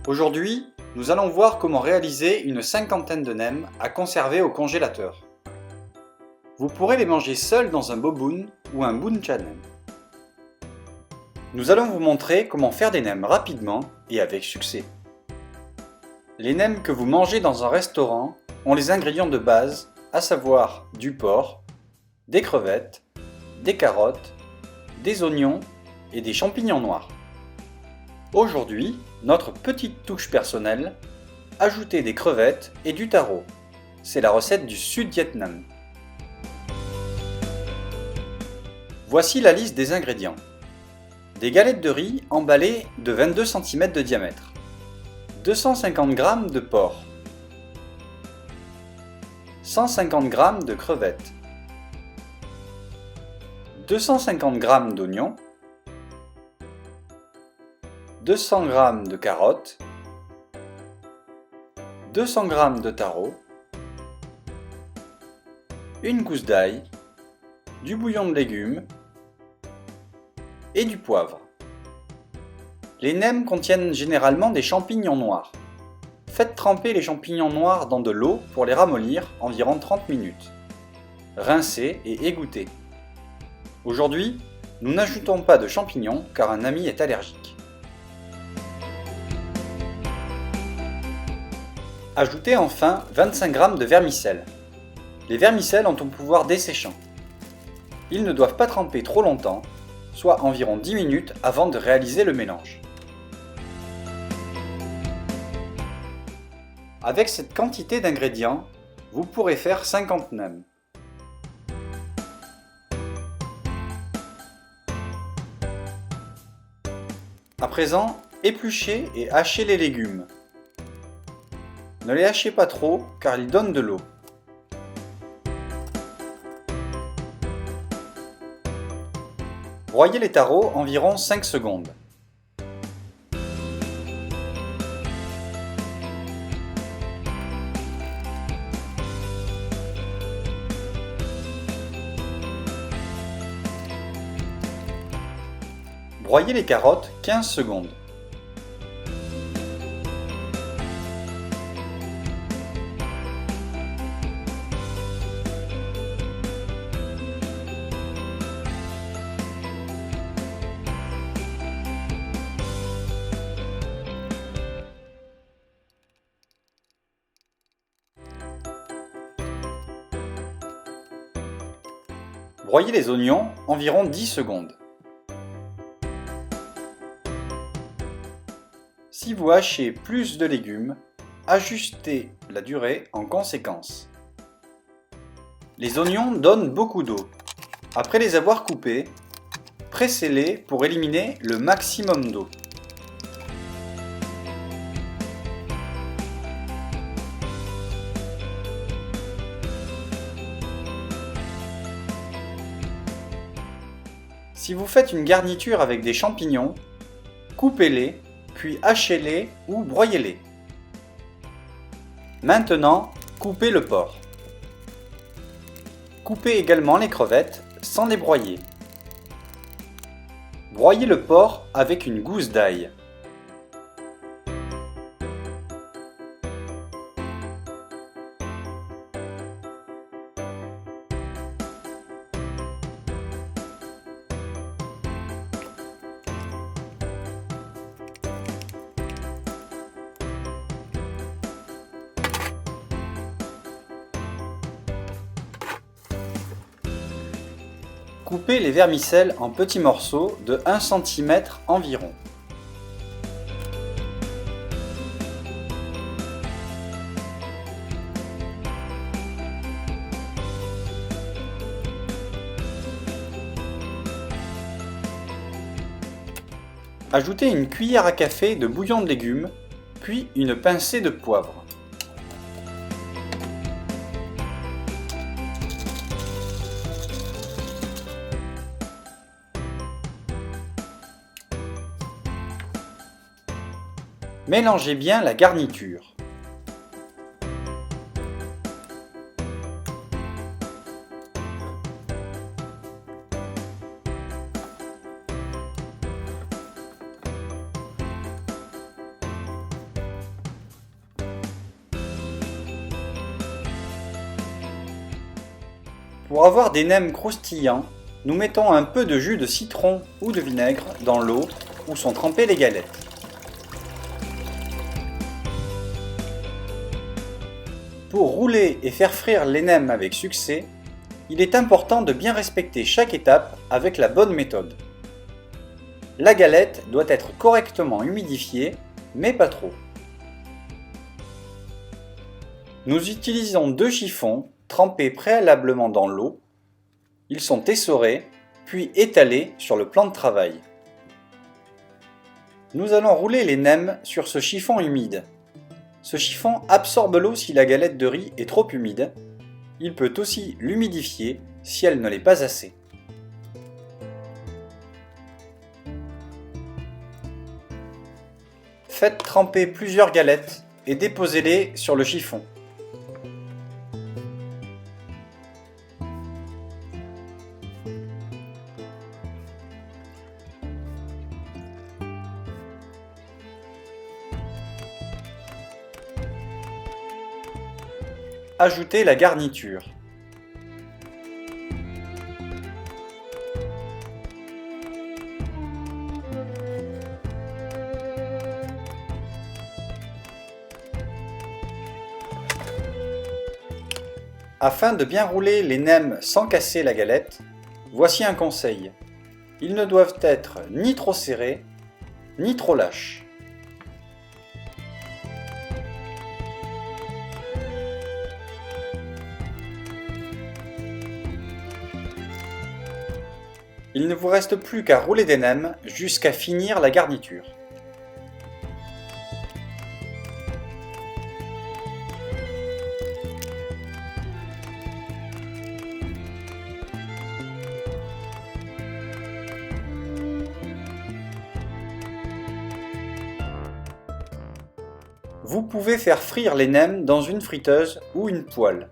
Aujourd'hui, nous allons voir comment réaliser une cinquantaine de nems à conserver au congélateur. Vous pourrez les manger seuls dans un boboon ou un buncha nem. Nous allons vous montrer comment faire des nems rapidement et avec succès. Les nems que vous mangez dans un restaurant ont les ingrédients de base, à savoir du porc, des crevettes, des carottes, des oignons et des champignons noirs. Aujourd'hui, notre petite touche personnelle, ajouter des crevettes et du taro. C'est la recette du Sud-Vietnam. Voici la liste des ingrédients. Des galettes de riz emballées de 22 cm de diamètre. 250 g de porc. 150 g de crevettes. 250 g d'oignons. 200 g de carottes. 200 g de taro. Une gousse d'ail. Du bouillon de légumes. Et du poivre. Les nems contiennent généralement des champignons noirs. Faites tremper les champignons noirs dans de l'eau pour les ramollir environ 30 minutes. Rincez et égouttez. Aujourd'hui, nous n'ajoutons pas de champignons car un ami est allergique. Ajoutez enfin 25 g de vermicelle. Les vermicelles ont un pouvoir desséchant. Ils ne doivent pas tremper trop longtemps, soit environ 10 minutes avant de réaliser le mélange. Avec cette quantité d'ingrédients, vous pourrez faire 50 nems. À présent, épluchez et hachez les légumes. Ne les hachez pas trop car ils donnent de l'eau. Broyez les taros environ 5 secondes. Broyez les carottes 15 secondes. Broyez les oignons environ 10 secondes. Si vous hachez plus de légumes, ajustez la durée en conséquence. Les oignons donnent beaucoup d'eau. Après les avoir coupés, pressez-les pour éliminer le maximum d'eau. Si vous faites une garniture avec des champignons, coupez-les, puis hachez-les ou broyez-les. Maintenant, coupez le porc. Coupez également les crevettes sans les broyer. Broyez le porc avec une gousse d'ail. Coupez les vermicelles en petits morceaux de 1 cm environ. Ajoutez une cuillère à café de bouillon de légumes, puis une pincée de poivre. Mélangez bien la garniture. Pour avoir des nems croustillants, nous mettons un peu de jus de citron ou de vinaigre dans l'eau où sont trempées les galettes. Pour rouler et faire frire les nems avec succès, il est important de bien respecter chaque étape avec la bonne méthode. La galette doit être correctement humidifiée, mais pas trop. Nous utilisons 2 chiffons trempés préalablement dans l'eau. Ils sont essorés, puis étalés sur le plan de travail. Nous allons rouler les nems sur ce chiffon humide. Ce chiffon absorbe l'eau si la galette de riz est trop humide. Il peut aussi l'humidifier si elle ne l'est pas assez. Faites tremper plusieurs galettes et déposez-les sur le chiffon. Ajoutez la garniture. Afin de bien rouler les nems sans casser la galette, voici un conseil. Ils ne doivent être ni trop serrés, ni trop lâches. Il ne vous reste plus qu'à rouler des nems jusqu'à finir la garniture. Vous pouvez faire frire les nems dans une friteuse ou une poêle.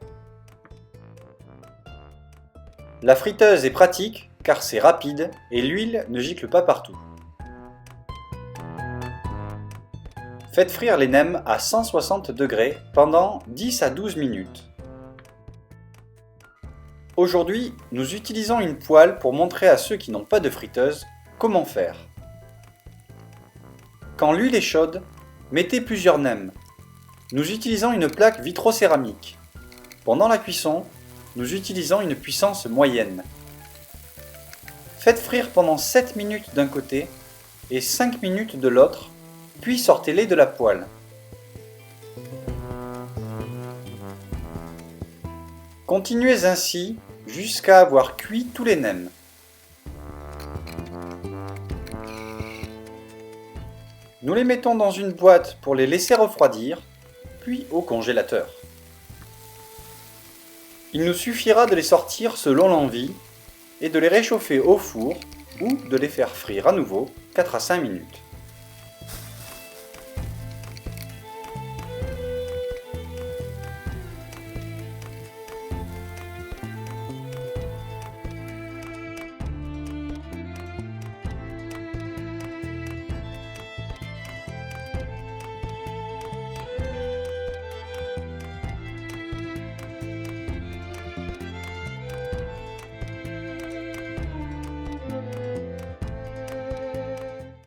La friteuse est pratique car c'est rapide et l'huile ne gicle pas partout. Faites frire les nems à 160 degrés pendant 10 à 12 minutes. Aujourd'hui, nous utilisons une poêle pour montrer à ceux qui n'ont pas de friteuse comment faire. Quand l'huile est chaude, mettez plusieurs nems. Nous utilisons une plaque vitrocéramique. Pendant la cuisson, nous utilisons une puissance moyenne. Faites frire pendant 7 minutes d'un côté et 5 minutes de l'autre, puis sortez-les de la poêle. Continuez ainsi jusqu'à avoir cuit tous les nems. Nous les mettons dans une boîte pour les laisser refroidir, puis au congélateur. Il nous suffira de les sortir selon l'envie et de les réchauffer au four ou de les faire frire à nouveau 4 à 5 minutes.